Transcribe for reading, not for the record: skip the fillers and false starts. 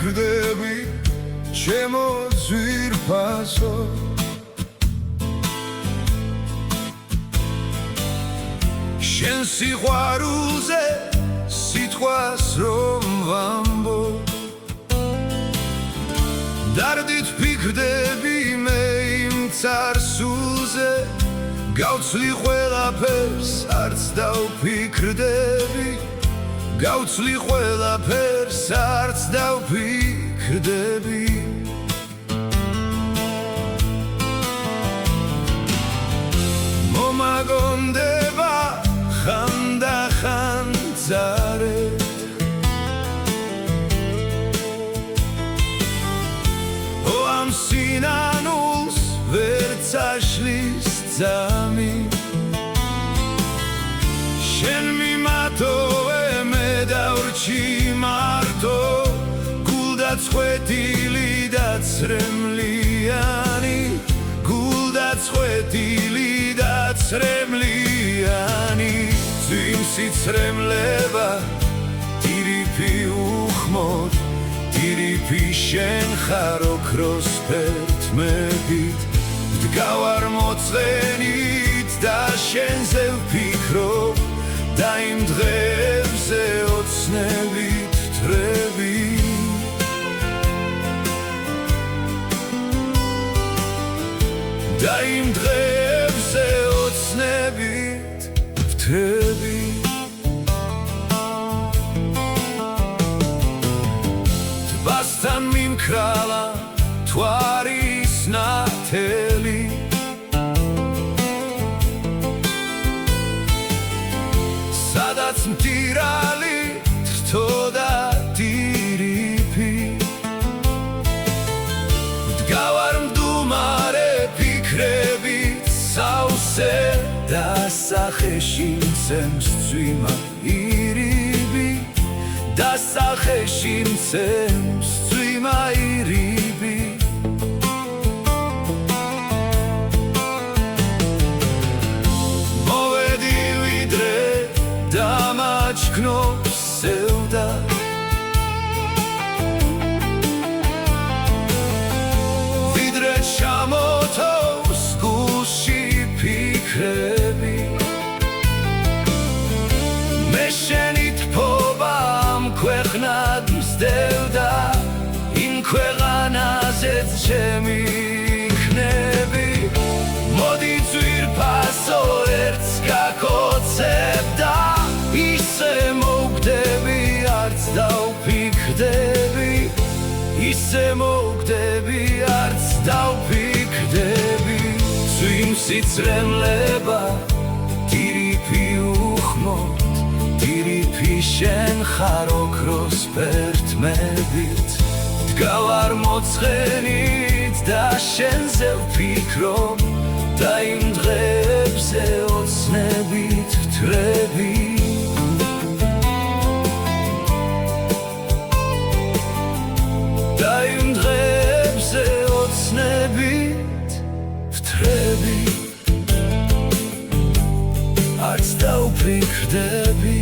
ვიფიქრდები ჩემო ძვირფასო შენ სიყვარულზე სიტყვას რომ ვამბო დარდით ვფიქრდები მე იმ წარსულზე გავცლი ყველაფერს არც დავფიქრდები გავცლი ყველაფერს არც დავფიქრდები მომაგონდება ხანდახან ძარეთ ო ამ სინანულს ვერ წაშლის ძამი შენ მიმატოვე მე დავრჩი მარტო გულდაწყვეტილი და ცრემლიანი გულდაწყვეტილი და ცრემლიანი ძვიმსი ცრემლება ტირიფი უხმოდ ტირიფი შენ ხარ ოქროს ფერთმებით ვდგავარ მოწყენით და შენზე ვფიქრობ და იმ დღეებზე ოცნებით ვთრები და იმ დღეებზე ოცნებით ვთრები ტბასთან მიმქრალა მთვარის ნათელი სადაც მტირალი თრთოდა ტირიფი ვდგავარ მდუმარე ფიქრებით სავსე და სახეში მცემს წვიმა ირიბი და სახეში მცემს წვიმა ირიბი მოვედი ვიდრე დამაჩქნობს სევდა ვიდრე ჩამოთოვს გულში ფიქრები მე შენი თფობა ამ ქვეყნად მსდევდა იმ ქვეყანაზეც ჩემი იქნები მოდი ძვირფასო ერთს გაკოცებ და ისე მოვგდები არც დავფიქრდები ისე მოვგდები არც დავფიქრდები ძვიმსი ცრემლება ტირიფი უხმოდ ტირიფი შენ ხარ ოქროს ფერთმებით ვდგავარ მოწყენით და შენზე ვფიქრობ და იმ დღეებზე ოცნებით ვთრები და იმ დღეებზე ოცნებით ვთრები არც დავფიქრდები